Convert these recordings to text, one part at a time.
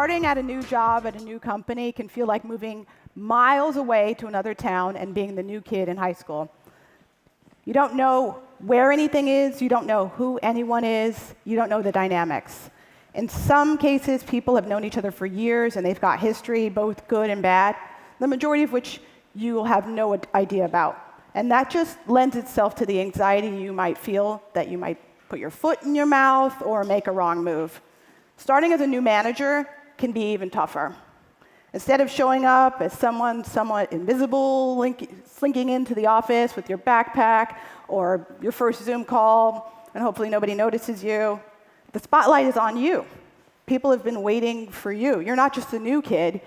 Starting at a new job at a new company can feel like moving miles away to another town and being the new kid in high school. You don't know where anything is, you don't know who anyone is, you don't know the dynamics. In some cases, people have known each other for years and they've got history, both good and bad, the majority of which you will have no idea about. And that just lends itself to the anxiety you might feel that you might put your foot in your mouth or make a wrong move. Starting as a new manager can be even tougher. Instead of showing up as someone somewhat invisible, slinking into the office with your backpack or your first Zoom call, and hopefully nobody notices you, the spotlight is on you. People have been waiting for you. You're not just a new kid.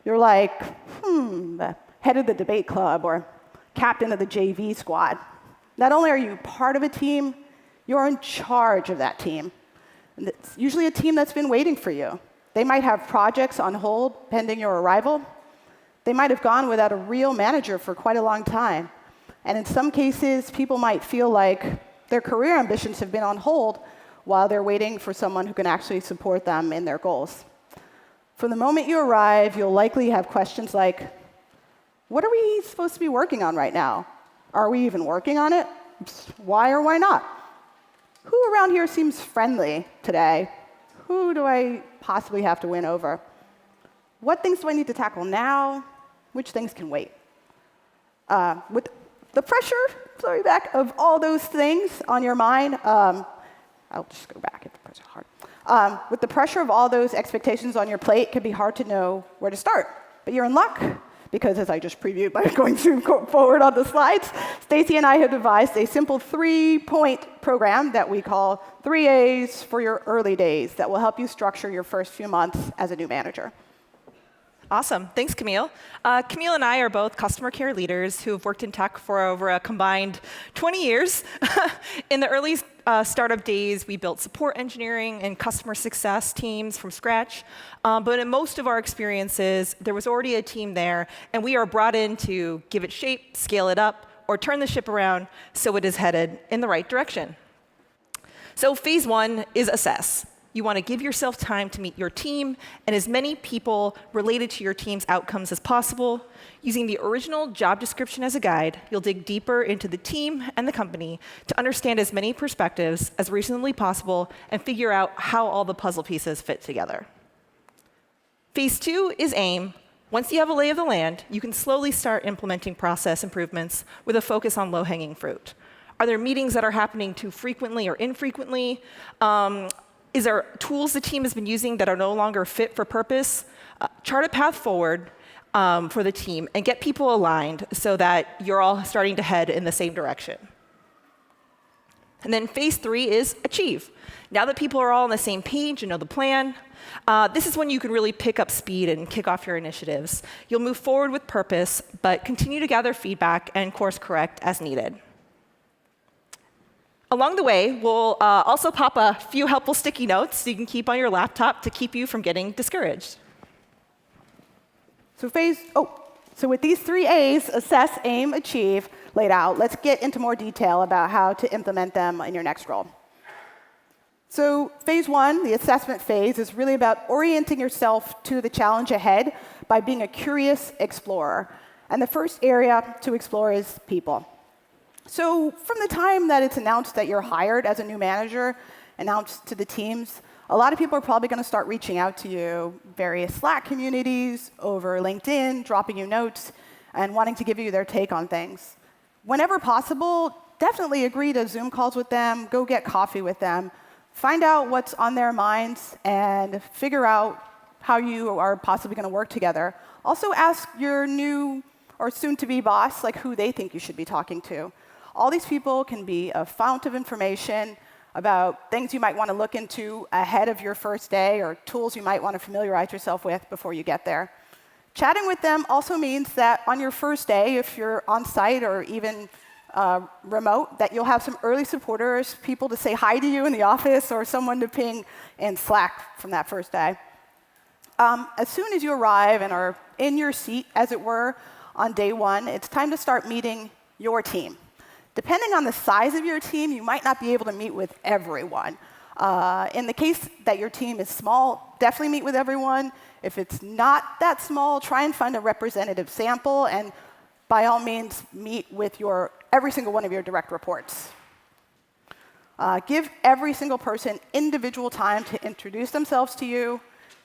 You're like, the head of the debate club or captain of the JV squad. Not only are you part of a team, you're in charge of that team. And it's usually a team that's been waiting for you. They might have projects on hold pending your arrival. They might have gone without a real manager for quite a long time. And in some cases, people might feel like their career ambitions have been on hold while they're waiting for someone who can actually support them in their goals. From the moment you arrive, you'll likely have questions like, what are we supposed to be working on right now? Are we even working on it? Why or why not? Who around here seems friendly today? Who do I possibly have to win over? What things do I need to tackle now? Which things can wait? With the pressure, of all those things on your mind, I'll just go back if the pressure's hard. With the pressure of all those expectations on your plate, it can be hard to know where to start. But you're in luck, because as I just previewed by going forward on the slides, Stacy and I have devised a simple 3-point program that we call 3 A's for your early days that will help you structure your first few months as a new manager. Awesome. Thanks, Camille. Camille and I are both customer care leaders who have worked in tech for over a combined 20 years. In the early startup days, we built support engineering and customer success teams from scratch. But in most of our experiences, there was already a team there, and we are brought in to give it shape, scale it up, or turn the ship around so it is headed in the right direction. So phase 1 is assess. You want to give yourself time to meet your team and as many people related to your team's outcomes as possible. Using the original job description as a guide, you'll dig deeper into the team and the company to understand as many perspectives as reasonably possible and figure out how all the puzzle pieces fit together. Phase 2 is aim. Once you have a lay of the land, you can slowly start implementing process improvements with a focus on low-hanging fruit. Are there meetings that are happening too frequently or infrequently? Is there tools the team has been using that are no longer fit for purpose? Chart a path forward for the team and get people aligned so that you're all starting to head in the same direction. And then phase 3 is achieve. Now that people are all on the same page and know the plan, this is when you can really pick up speed and kick off your initiatives. You'll move forward with purpose, but continue to gather feedback and course correct as needed. Along the way, we'll also pop a few helpful sticky notes so you can keep on your laptop to keep you from getting discouraged. So with these 3 A's, assess, aim, achieve, laid out, let's get into more detail about how to implement them in your next role. So phase 1, the assessment phase, is really about orienting yourself to the challenge ahead by being a curious explorer. And the first area to explore is people. So from the time that it's announced that you're hired as a new manager, announced to the teams, a lot of people are probably going to start reaching out to you, various Slack communities, over LinkedIn, dropping you notes, and wanting to give you their take on things. Whenever possible, definitely agree to Zoom calls with them, go get coffee with them, find out what's on their minds, and figure out how you are possibly going to work together. Also ask your new or soon-to-be boss who they think you should be talking to. All these people can be a fount of information about things you might want to look into ahead of your first day or tools you might want to familiarize yourself with before you get there. Chatting with them also means that on your first day, if you're on site or even remote, that you'll have some early supporters, people to say hi to you in the office or someone to ping in Slack from that first day. As soon as you arrive and are in your seat, as it were, on day 1, it's time to start meeting your team. Depending on the size of your team, you might not be able to meet with everyone. In the case that your team is small, definitely meet with everyone. If it's not that small, try and find a representative sample, and by all means, meet with every single one of your direct reports. Give every single person individual time to introduce themselves to you,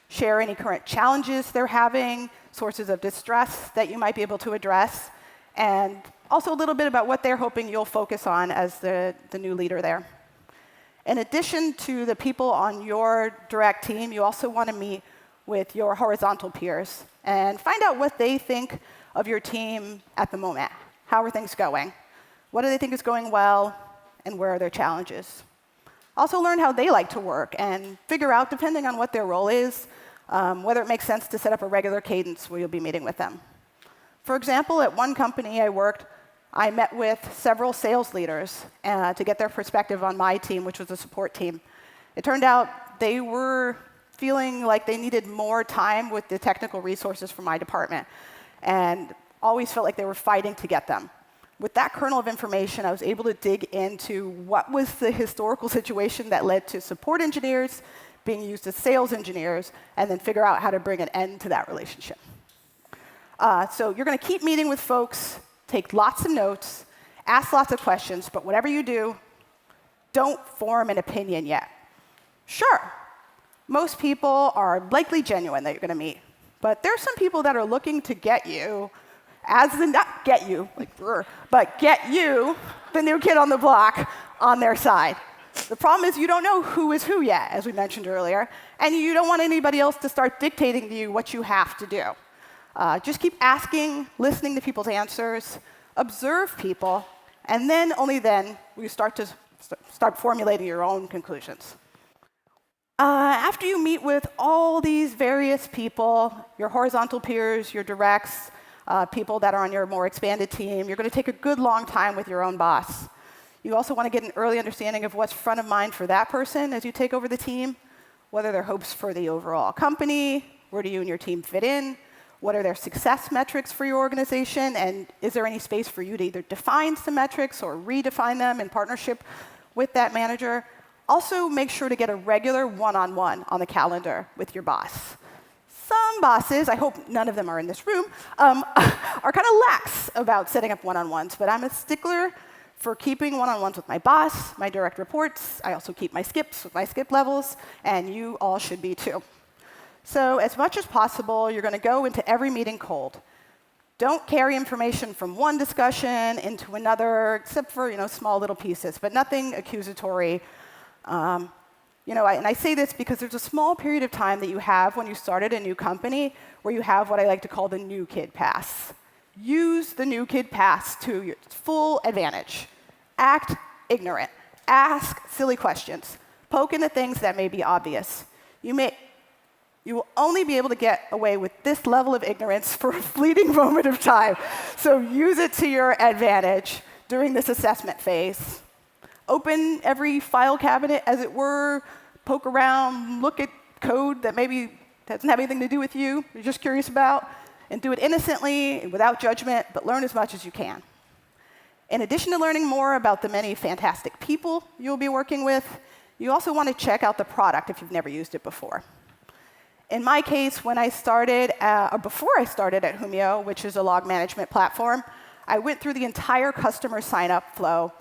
share any current challenges they're having, sources of distress that you might be able to address, and also a little bit about what they're hoping you'll focus on as the new leader there. In addition to the people on your direct team, you also want to meet with your horizontal peers and find out what they think of your team at the moment. How are things going? What do they think is going well, and where are their challenges? Also learn how they like to work and figure out, depending on what their role is, whether it makes sense to set up a regular cadence where you'll be meeting with them. For example, at one company I worked, I met with several sales leaders to get their perspective on my team, which was a support team. It turned out they were feeling like they needed more time with the technical resources from my department, and always felt like they were fighting to get them. With that kernel of information, I was able to dig into what was the historical situation that led to support engineers being used as sales engineers, and then figure out how to bring an end to that relationship. So you're going to keep meeting with folks, take lots of notes, ask lots of questions, but whatever you do, don't form an opinion yet. Sure, most people are likely genuine that you're going to meet, but there's some people that are looking to get you, not get you, like, but get you, the new kid on the block, on their side. The problem is you don't know who is who yet, as we mentioned earlier, and you don't want anybody else to start dictating to you what you have to do. Just keep asking, listening to people's answers, observe people, and then, only then, will you start formulating your own conclusions. After you meet with all these various people, your horizontal peers, your directs, people that are on your more expanded team, you're going to take a good long time with your own boss. You also want to get an early understanding of what's front of mind for that person as you take over the team, whether their hopes for the overall company, where do you and your team fit in, what are their success metrics for your organization, and is there any space for you to either define some metrics or redefine them in partnership with that manager. Also, make sure to get a regular one-on-one on the calendar with your boss. Some bosses, I hope none of them are in this room, are kind of lax about setting up one-on-ones, but I'm a stickler for keeping one-on-ones with my boss, my direct reports. I also keep my skips with my skip levels, and you all should be too. So as much as possible, you're going to go into every meeting cold. Don't carry information from one discussion into another, except for small little pieces, but nothing accusatory. And I say this because there's a small period of time that you have when you started a new company where you have what I like to call the new kid pass. Use the new kid pass to your full advantage. Act ignorant. Ask silly questions. Poke into things that may be obvious. You will only be able to get away with this level of ignorance for a fleeting moment of time. So use it to your advantage during this assessment phase. Open every file cabinet, as it were. Poke around, look at code that maybe doesn't have anything to do with you, you're just curious about, and do it innocently, without judgment, but learn as much as you can. In addition to learning more about the many fantastic people you'll be working with, you also want to check out the product if you've never used it before. In my case, when I started, or before I started at Humio, which is a log management platform, I went through the entire customer sign-up flow,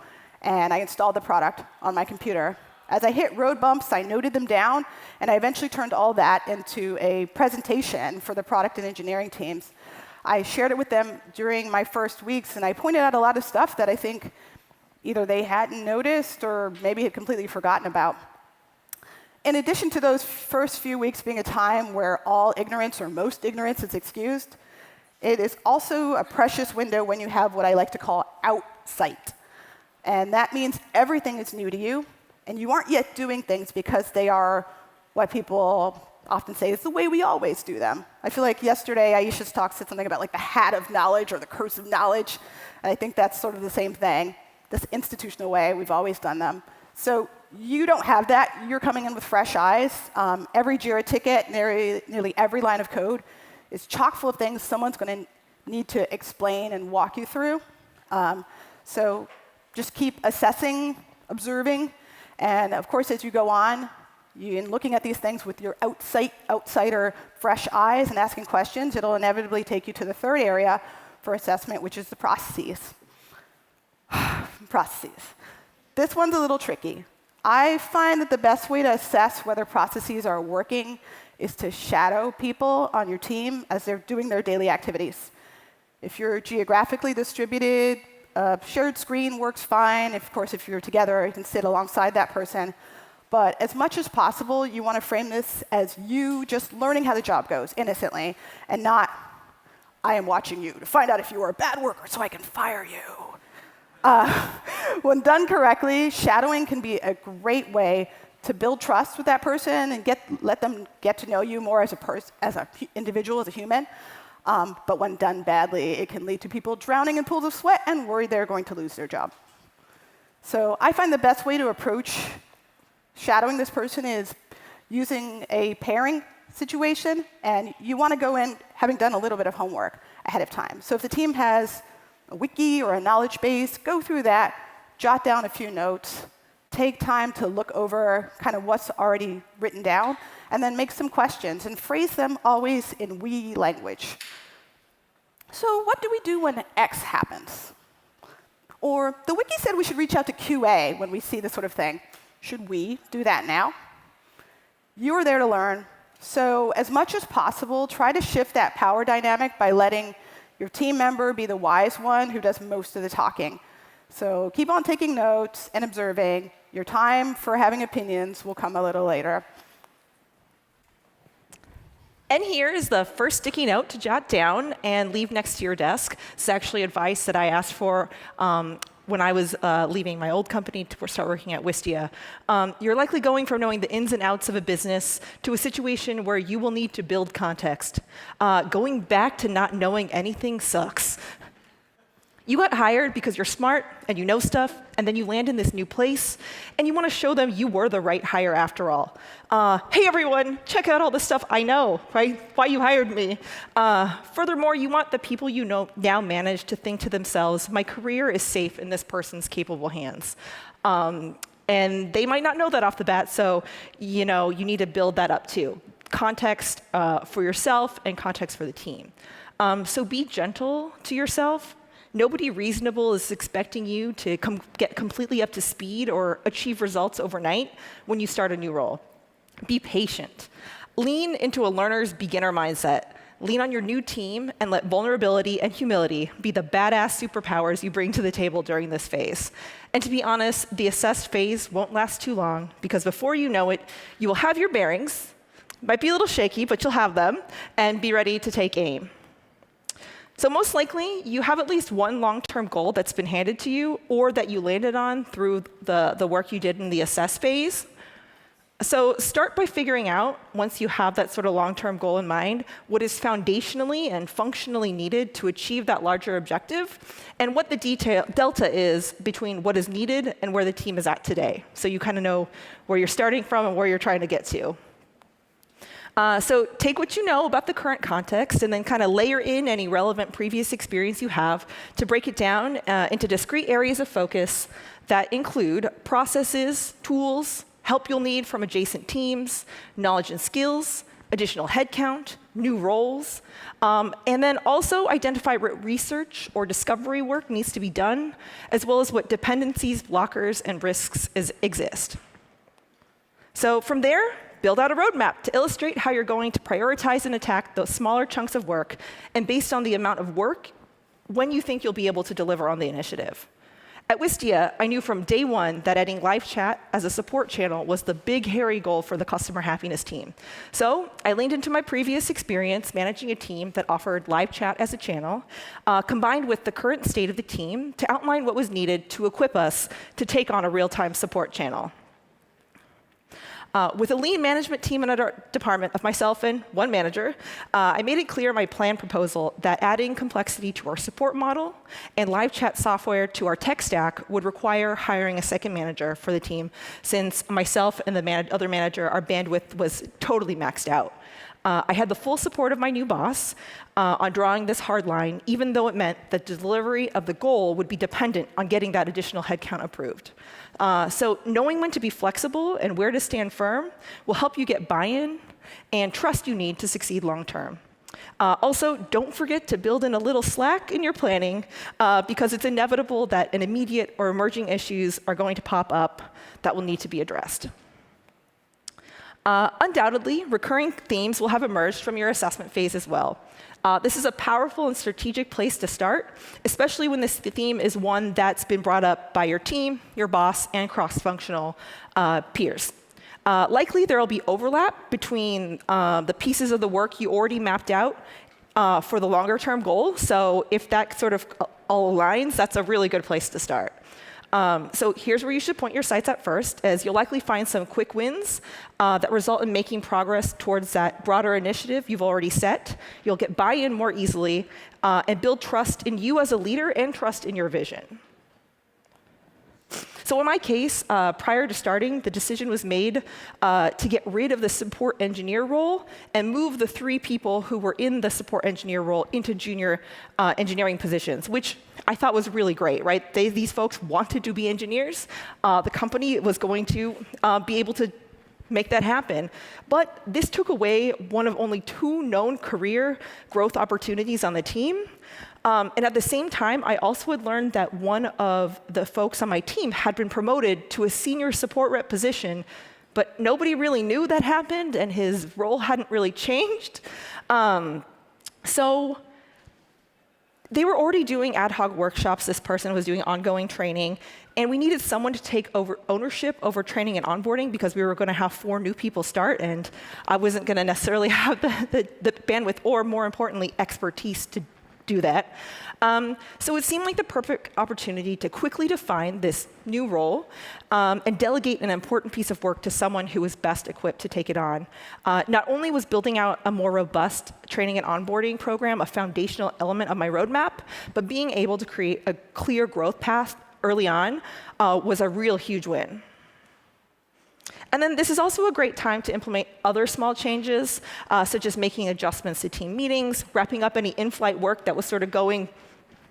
and I installed the product on my computer. As I hit road bumps, I noted them down, and I eventually turned all that into a presentation for the product and engineering teams. I shared it with them during my first weeks, and I pointed out a lot of stuff that I think either they hadn't noticed or maybe had completely forgotten about. In addition to those first few weeks being a time where all ignorance or most ignorance is excused, it is also a precious window when you have what I like to call outsight. And that means everything is new to you, and you aren't yet doing things because they are what people often say is the way we always do them. I feel like yesterday Aisha's talk said something about like the hat of knowledge or the curse of knowledge, and I think that's sort of the same thing, this institutional way we've always done them. So you don't have that. You're coming in with fresh eyes. Every JIRA ticket, nearly every line of code is chock full of things someone's going to need to explain and walk you through. So just keep assessing, observing, and of course, as you go on, In looking at these things with your outsider fresh eyes and asking questions, it'll inevitably take you to the third area for assessment, which is the processes. Processes. This one's a little tricky. I find that the best way to assess whether processes are working is to shadow people on your team as they're doing their daily activities. If you're geographically distributed, a shared screen works fine. Of course, if you're together, you can sit alongside that person. But as much as possible, you want to frame this as you just learning how the job goes innocently, and not, I am watching you to find out if you are a bad worker so I can fire you. When done correctly, shadowing can be a great way to build trust with that person and let them get to know you more as an individual, as a human. But when done badly, it can lead to people drowning in pools of sweat and worried they're going to lose their job. So I find the best way to approach shadowing this person is using a pairing situation, and you want to go in having done a little bit of homework ahead of time. So if the team has a wiki or a knowledge base, go through that, jot down a few notes, take time to look over kind of what's already written down, and then make some questions, and phrase them always in we language. So what do we do when X happens? Or the wiki said we should reach out to QA when we see this sort of thing. Should we do that now? You are there to learn, so as much as possible, try to shift that power dynamic by letting your team member be the wise one who does most of the talking. So keep on taking notes and observing. Your time for having opinions will come a little later. And here is the first sticky note to jot down and leave next to your desk. It's actually advice that I asked for when I was leaving my old company to start working at Wistia. You're likely going from knowing the ins and outs of a business to a situation where you will need to build context. Going back to not knowing anything sucks. You got hired because you're smart and you know stuff, and then you land in this new place, and you want to show them you were the right hire after all. Hey, everyone, check out all the stuff I know, right? Why you hired me. Furthermore, you want the people you know now manage to think to themselves, my career is safe in this person's capable hands. And they might not know that off the bat, so you need to build that up too. Context for yourself and context for the team. So be gentle to yourself. Nobody reasonable is expecting you to get completely up to speed or achieve results overnight when you start a new role. Be patient. Lean into a learner's beginner mindset. Lean on your new team and let vulnerability and humility be the badass superpowers you bring to the table during this phase. And to be honest, the assess phase won't last too long, because before you know it, you will have your bearings. Might be a little shaky, but you'll have them, and be ready to take aim. So most likely, you have at least one long-term goal that's been handed to you or that you landed on through the work you did in the assess phase. So start by figuring out, once you have that sort of long-term goal in mind, what is foundationally and functionally needed to achieve that larger objective, and what the delta is between what is needed and where the team is at today. So you kind of know where you're starting from and where you're trying to get to. So take what you know about the current context and then kind of layer in any relevant previous experience you have to break it down into discrete areas of focus that include processes, tools, help you'll need from adjacent teams, knowledge and skills, additional headcount, new roles, and then also identify what research or discovery work needs to be done, as well as what dependencies, blockers, and risks exist. So from there, build out a roadmap to illustrate how you're going to prioritize and attack those smaller chunks of work, and based on the amount of work, when you think you'll be able to deliver on the initiative. At Wistia, I knew from day one that adding live chat as a support channel was the big, hairy goal for the customer happiness team. So I leaned into my previous experience managing a team that offered live chat as a channel, combined with the current state of the team to outline what was needed to equip us to take on a real-time support channel. With a lean management team in our department of myself and one manager, I made it clear in my plan proposal that adding complexity to our support model and live chat software to our tech stack would require hiring a second manager for the team, since myself and the other manager, our bandwidth was totally maxed out. I had the full support of my new boss on drawing this hard line, even though it meant that delivery of the goal would be dependent on getting that additional headcount approved. So knowing when to be flexible and where to stand firm will help you get buy-in and trust you need to succeed long term. Also, don't forget to build in a little slack in your planning because it's inevitable that an immediate or emerging issues are going to pop up that will need to be addressed. Undoubtedly, recurring themes will have emerged from your assessment phase as well. This is a powerful and strategic place to start, especially when this theme is one that's been brought up by your team, your boss, and cross-functional peers. Likely, there will be overlap between the pieces of the work you already mapped out for the longer-term goal. So if that sort of all aligns, that's a really good place to start. So here's where you should point your sights at first, as you'll likely find some quick wins that result in making progress towards that broader initiative you've already set. You'll get buy-in more easily and build trust in you as a leader and trust in your vision. So in my case, prior to starting, the decision was made to get rid of the support engineer role and move the 3 people who were in the support engineer role into junior engineering positions, which I thought was really great, right? These folks wanted to be engineers. The company was going to be able to make that happen. But this took away one of only 2 known career growth opportunities on the team. And at the same time, I also had learned that one of the folks on my team had been promoted to a senior support rep position, but nobody really knew that happened, and his role hadn't really changed. So they were already doing ad hoc workshops. This person was doing ongoing training, and we needed someone to take over ownership over training and onboarding because we were going to have 4 new people start, and I wasn't going to necessarily have the bandwidth or, more importantly, expertise to do that. So it seemed like the perfect opportunity to quickly define this new role and delegate an important piece of work to someone who was best equipped to take it on. Not only was building out a more robust training and onboarding program a foundational element of my roadmap, but being able to create a clear growth path early on was a real huge win. And then this is also a great time to implement other small changes, such as making adjustments to team meetings, wrapping up any in-flight work that was sort of going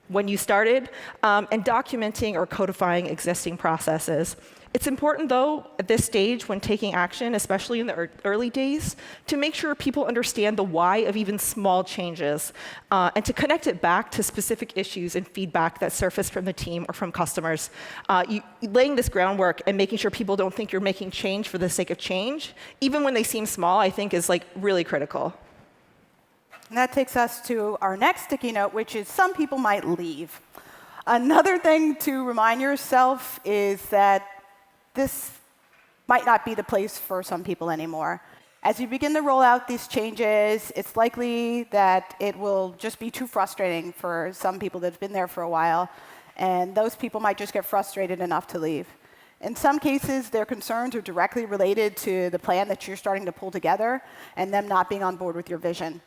when you started, and documenting or codifying existing processes. It's important, though, at this stage when taking action, especially in the early days, to make sure people understand the why of even small changes, and to connect it back to specific issues and feedback that surfaced from the team or from customers. Laying this groundwork and making sure people don't think you're making change for the sake of change, even when they seem small, I think is really critical. And that takes us to our next sticky note, which is some people might leave. Another thing to remind yourself is that this might not be the place for some people anymore. As you begin to roll out these changes, it's likely that it will just be too frustrating for some people that have been there for a while, and those people might just get frustrated enough to leave. In some cases, their concerns are directly related to the plan that you're starting to pull together and them not being on board with your vision.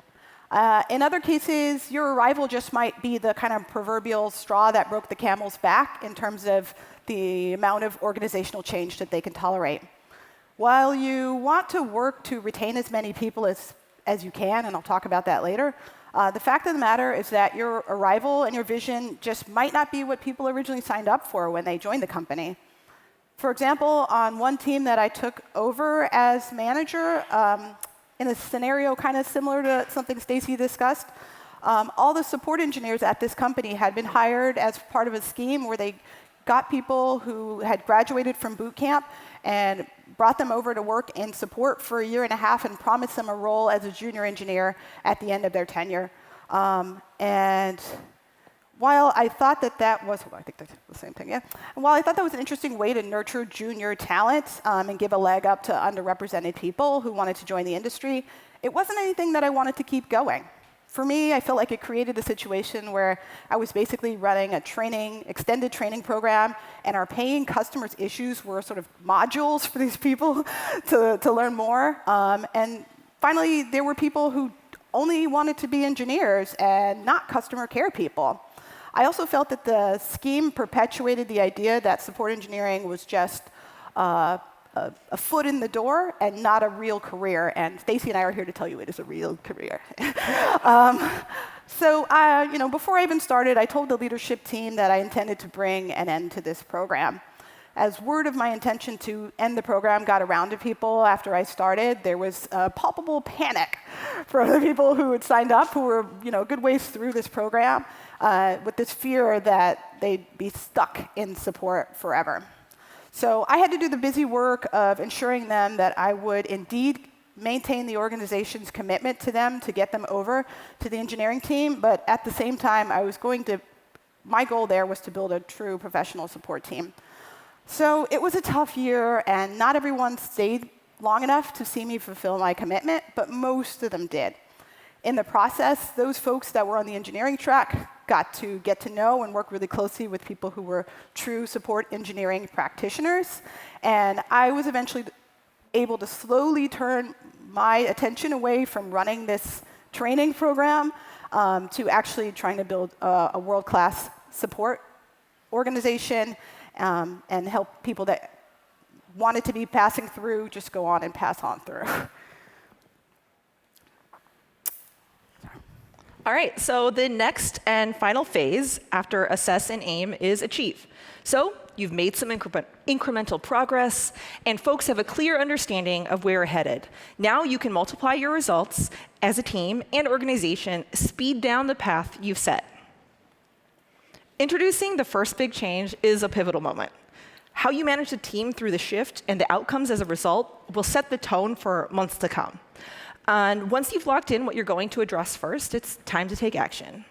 In other cases, your arrival just might be the kind of proverbial straw that broke the camel's back in terms of the amount of organizational change that they can tolerate. While you want to work to retain as many people as you can, and I'll talk about that later, the fact of the matter is that your arrival and your vision just might not be what people originally signed up for when they joined the company. For example, on one team that I took over as manager, in a scenario kind of similar to something Stacy discussed, all the support engineers at this company had been hired as part of a scheme where they got people who had graduated from boot camp and brought them over to work in support for 1.5 years and promised them a role as a junior engineer at the end of their tenure. And while I thought that was, I think that's the same thing, yeah. And while I thought that was an interesting way to nurture junior talent and give a leg up to underrepresented people who wanted to join the industry, it wasn't anything that I wanted to keep going. For me, I felt like it created a situation where I was basically running a extended training program, and our paying customers' issues were sort of modules for these people to learn more. And finally, there were people who only wanted to be engineers and not customer care people. I also felt that the scheme perpetuated the idea that support engineering was just a foot in the door and not a real career. And Stacy and I are here to tell you it is a real career. So before I even started, I told the leadership team that I intended to bring an end to this program. As word of my intention to end the program got around to people after I started, there was a palpable panic from the people who had signed up, who were a good ways through this program, with this fear that they'd be stuck in support forever. So I had to do the busy work of ensuring them that I would indeed maintain the organization's commitment to them to get them over to the engineering team, but at the same time, my goal there was to build a true professional support team. So it was a tough year, and not everyone stayed long enough to see me fulfill my commitment, but most of them did. In the process, those folks that were on the engineering track got to get to know and work really closely with people who were true support engineering practitioners, and I was eventually able to slowly turn my attention away from running this training program to actually trying to build a world-class support organization and help people that wanted to be passing through just go on and pass on through. All right, so the next and final phase after assess and aim is achieve. So you've made some incremental progress, and folks have a clear understanding of where we're headed. Now you can multiply your results as a team and organization, speed down the path you've set. Introducing the first big change is a pivotal moment. How you manage the team through the shift and the outcomes as a result will set the tone for months to come. And once you've locked in what you're going to address first, it's time to take action.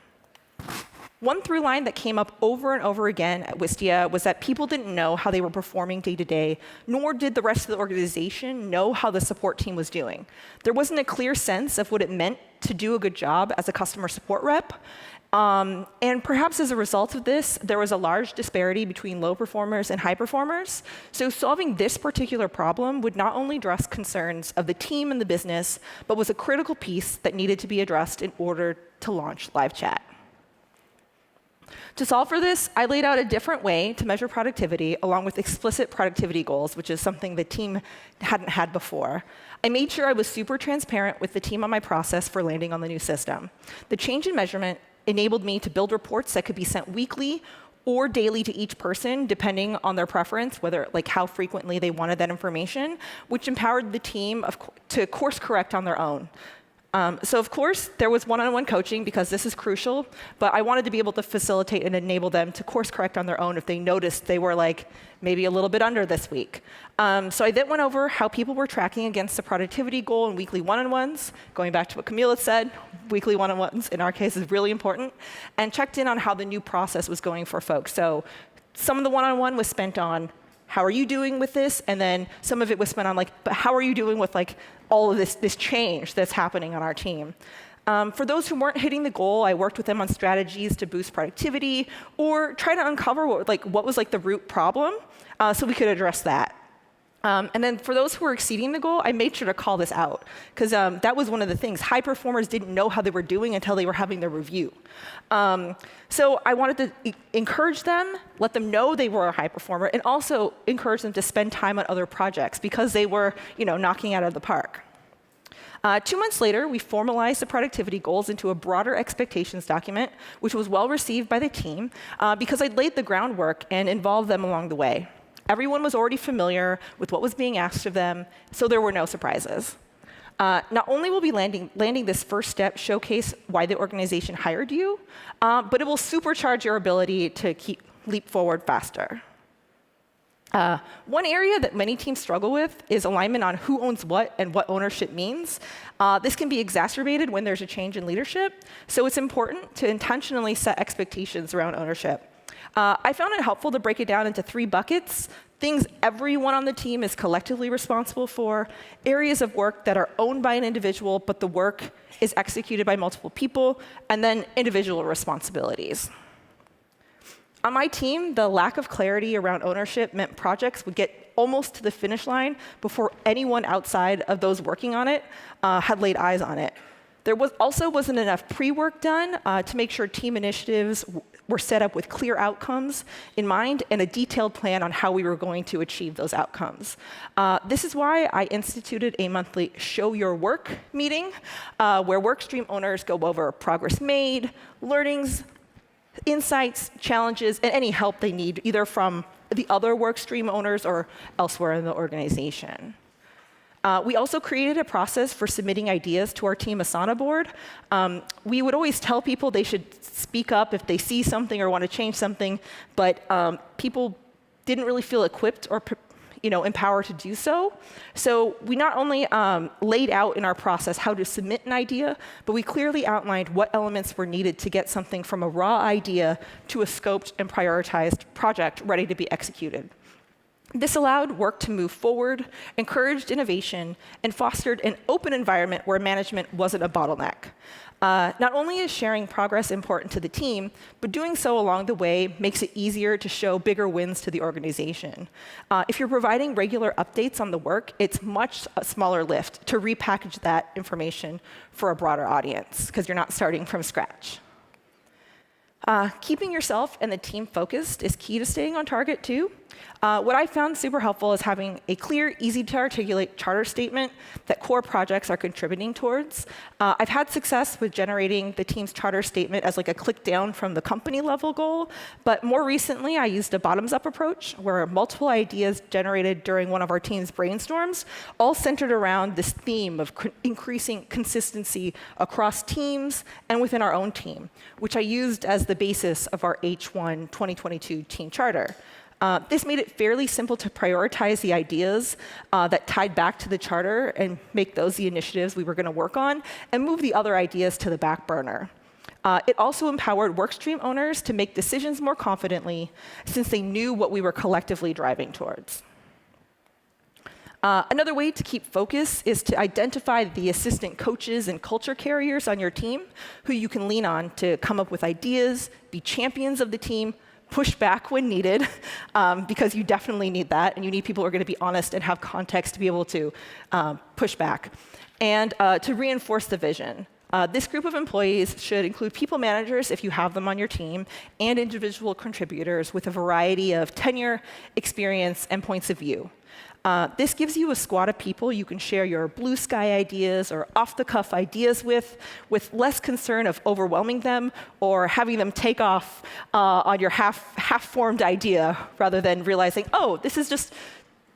One through line that came up over and over again at Wistia was that people didn't know how they were performing day to day, nor did the rest of the organization know how the support team was doing. There wasn't a clear sense of what it meant to do a good job as a customer support rep. And perhaps as a result of this, there was a large disparity between low performers and high performers. So solving this particular problem would not only address concerns of the team and the business, but was a critical piece that needed to be addressed in order to launch live chat. To solve for this, I laid out a different way to measure productivity along with explicit productivity goals, which is something the team hadn't had before. I made sure I was super transparent with the team on my process for landing on the new system. The change in measurement enabled me to build reports that could be sent weekly or daily to each person, depending on their preference, how frequently they wanted that information, which empowered the team to course correct on their own. So of course, there was one-on-one coaching because this is crucial, but I wanted to be able to facilitate and enable them to course correct on their own if they noticed they were maybe a little bit under this week. So I then went over how people were tracking against the productivity goal in weekly one-on-ones, going back to what Camille had said, weekly one-on-ones in our case is really important, and checked in on how the new process was going for folks. So some of the one-on-one was spent on how are you doing with this? And then some of it was spent on but how are you doing with all of this change that's happening on our team? For those who weren't hitting the goal, I worked with them on strategies to boost productivity or try to uncover what was the root problem so we could address that. And then for those who were exceeding the goal, I made sure to call this out because that was one of the things. High performers didn't know how they were doing until they were having their review. So I wanted to encourage them, let them know they were a high performer, and also encourage them to spend time on other projects because they were, knocking out of the park. 2 months later, we formalized the productivity goals into a broader expectations document, which was well received by the team because I'd laid the groundwork and involved them along the way. Everyone was already familiar with what was being asked of them, so there were no surprises. Not only will be landing this first step showcase why the organization hired you, but it will supercharge your ability to leap forward faster. One area that many teams struggle with is alignment on who owns what and what ownership means. This can be exacerbated when there's a change in leadership, so it's important to intentionally set expectations around ownership. I found it helpful to break it down into 3 buckets: things everyone on the team is collectively responsible for, areas of work that are owned by an individual but the work is executed by multiple people, and then individual responsibilities. On my team, the lack of clarity around ownership meant projects would get almost to the finish line before anyone outside of those working on it had laid eyes on it. There wasn't enough pre-work done to make sure team initiatives were set up with clear outcomes in mind and a detailed plan on how we were going to achieve those outcomes. This is why I instituted a monthly Show Your Work meeting, where workstream owners go over progress made, learnings, insights, challenges, and any help they need, either from the other workstream owners or elsewhere in the organization. We also created a process for submitting ideas to our Team Asana board. We would always tell people they should speak up if they see something or want to change something, but people didn't really feel equipped or empowered to do so. So we not only laid out in our process how to submit an idea, but we clearly outlined what elements were needed to get something from a raw idea to a scoped and prioritized project ready to be executed. This allowed work to move forward, encouraged innovation, and fostered an open environment where management wasn't a bottleneck. Not only is sharing progress important to the team, but doing so along the way makes it easier to show bigger wins to the organization. If you're providing regular updates on the work, it's much a smaller lift to repackage that information for a broader audience, because you're not starting from scratch. Keeping yourself and the team focused is key to staying on target, too. What I found super helpful is having a clear, easy-to-articulate charter statement that core projects are contributing towards. I've had success with generating the team's charter statement as like a click down from the company-level goal, but more recently, I used a bottoms-up approach where multiple ideas generated during one of our team's brainstorms all centered around this theme of increasing consistency across teams and within our own team, which I used as the basis of our H1 2022 team charter. This made it fairly simple to prioritize the ideas that tied back to the charter and make those the initiatives we were going to work on, and move the other ideas to the back burner. It also empowered workstream owners to make decisions more confidently, since they knew what we were collectively driving towards. Another way to keep focus is to identify the assistant coaches and culture carriers on your team who you can lean on to come up with ideas, be champions of the team, push back when needed, because you definitely need that, and you need people who are going to be honest and have context to be able to push back, and to reinforce the vision. This group of employees should include people managers, if you have them on your team, and individual contributors with a variety of tenure, experience, and points of view. This gives you a squad of people you can share your blue sky ideas or off-the-cuff ideas with less concern of overwhelming them or having them take off on your half-formed idea, rather than realizing, oh, this is just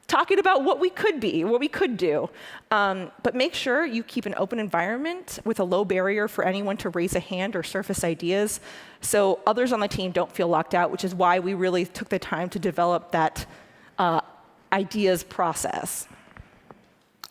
talking about what we could be, what we could do. But make sure you keep an open environment with a low barrier for anyone to raise a hand or surface ideas, so others on the team don't feel locked out, which is why we really took the time to develop that ideas process.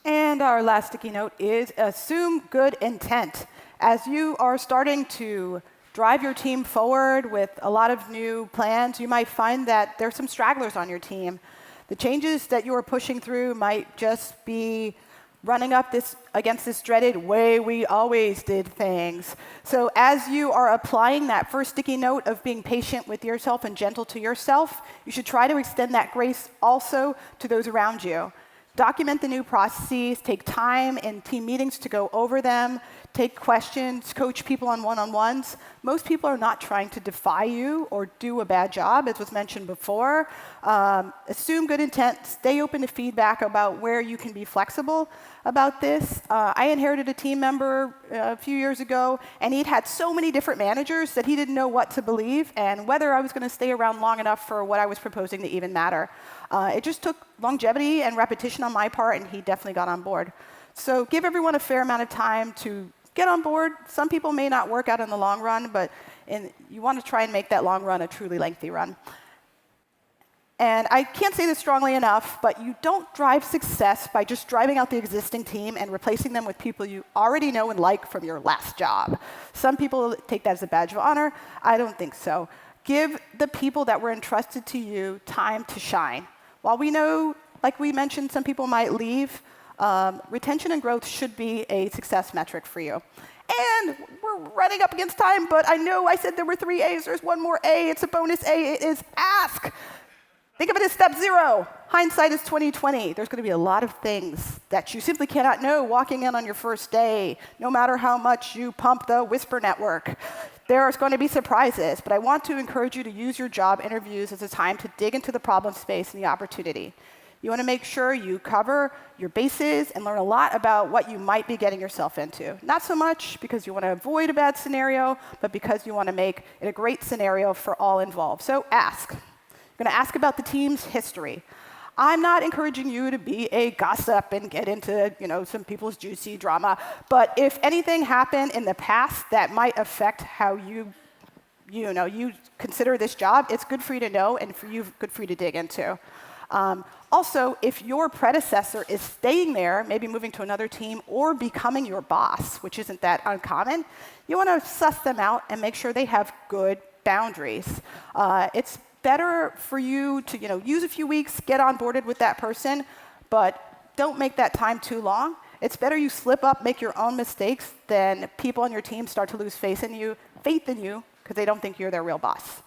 And our last sticky note is assume good intent. As you are starting to drive your team forward with a lot of new plans, you might find that there's some stragglers on your team. The changes that you are pushing through might just be running up against this dreaded way we always did things. So as you are applying that first sticky note of being patient with yourself and gentle to yourself, you should try to extend that grace also to those around you. Document the new processes, take time in team meetings to go over them, take questions, coach people on one-on-ones. Most people are not trying to defy you or do a bad job, as was mentioned before. Assume good intent, stay open to feedback about where you can be flexible about this. I inherited a team member a few years ago, and he'd had so many different managers that he didn't know what to believe and whether I was going to stay around long enough for what I was proposing to even matter. It just took longevity and repetition on my part, and he definitely got on board. So give everyone a fair amount of time to get on board. Some people may not work out in the long run, but you want to try and make that long run a truly lengthy run. And I can't say this strongly enough, but you don't drive success by just driving out the existing team and replacing them with people you already know and like from your last job. Some people take that as a badge of honor. I don't think so. Give the people that were entrusted to you time to shine. While we know, like we mentioned, some people might leave, retention and growth should be a success metric for you. And we're running up against time, but I know I said there were 3 A's. There's one more A. It's a bonus A. It is ask. Think of it as step 0. Hindsight is 20/20. There's going to be a lot of things that you simply cannot know walking in on your first day, no matter how much you pump the whisper network. there are going to be surprises, but I want to encourage you to use your job interviews as a time to dig into the problem space and the opportunity. You want to make sure you cover your bases and learn a lot about what you might be getting yourself into. Not so much because you want to avoid a bad scenario, but because you want to make it a great scenario for all involved. So ask. You're going to ask about the team's history. I'm not encouraging you to be a gossip and get into, some people's juicy drama, but if anything happened in the past that might affect how you consider this job, it's good for you to know and good for you to dig into. Also, if your predecessor is staying there, maybe moving to another team or becoming your boss, which isn't that uncommon, you want to suss them out and make sure they have good boundaries. It's better for you to use a few weeks, get onboarded with that person, but don't make that time too long. It's better you slip up, make your own mistakes, than people on your team start to lose faith in you because they don't think you're their real boss.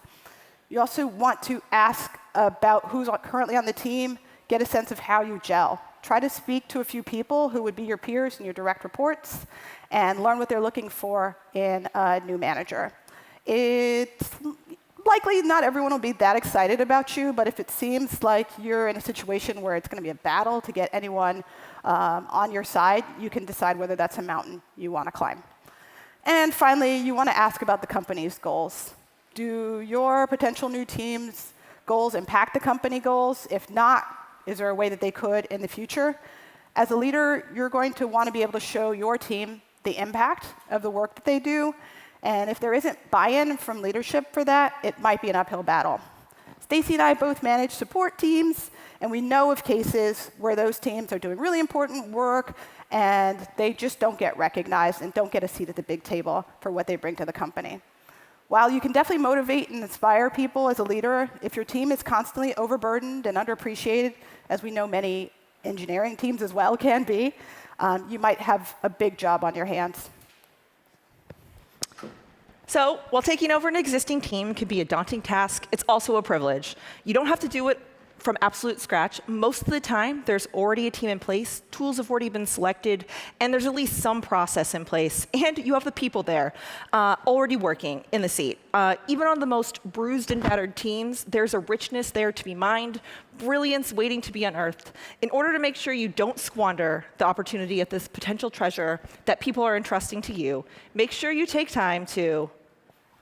You also want to ask about who's currently on the team, get a sense of how you gel. Try to speak to a few people who would be your peers and your direct reports, and learn what they're looking for in a new manager. It's likely not everyone will be that excited about you, but if it seems like you're in a situation where it's going to be a battle to get anyone on your side, you can decide whether that's a mountain you want to climb. And finally, you want to ask about the company's goals. Do your potential new team's goals impact the company goals? If not, is there a way that they could in the future? As a leader, you're going to want to be able to show your team the impact of the work that they do. And if there isn't buy-in from leadership for that, it might be an uphill battle. Stacy and I both manage support teams, and we know of cases where those teams are doing really important work, and they just don't get recognized and don't get a seat at the big table for what they bring to the company. While you can definitely motivate and inspire people as a leader, if your team is constantly overburdened and underappreciated, as we know many engineering teams as well can be, you might have a big job on your hands. So while taking over an existing team can be a daunting task, it's also a privilege. You don't have to do it from absolute scratch. Most of the time, there's already a team in place, tools have already been selected, and there's at least some process in place. And you have the people there already working in the seat. Even on the most bruised and battered teams, there's a richness there to be mined, brilliance waiting to be unearthed. In order to make sure you don't squander the opportunity at this potential treasure that people are entrusting to you, make sure you take time to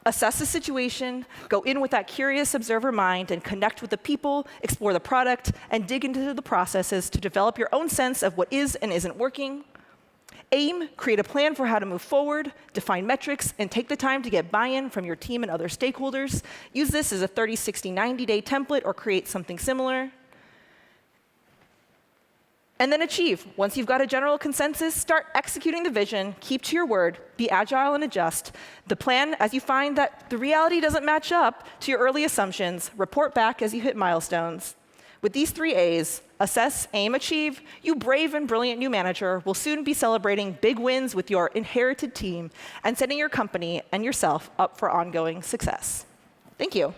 assess the situation, go in with that curious observer mind, and connect with the people, explore the product, and dig into the processes to develop your own sense of what is and isn't working. Aim, create a plan for how to move forward, define metrics, and take the time to get buy-in from your team and other stakeholders. Use this as a 30, 60, 90-day template or create something similar. And then achieve. Once you've got a general consensus, start executing the vision, keep to your word, be agile and adjust the plan as you find that the reality doesn't match up to your early assumptions. Report back as you hit milestones. With these 3 A's, assess, aim, achieve, you brave and brilliant new manager will soon be celebrating big wins with your inherited team and setting your company and yourself up for ongoing success. Thank you.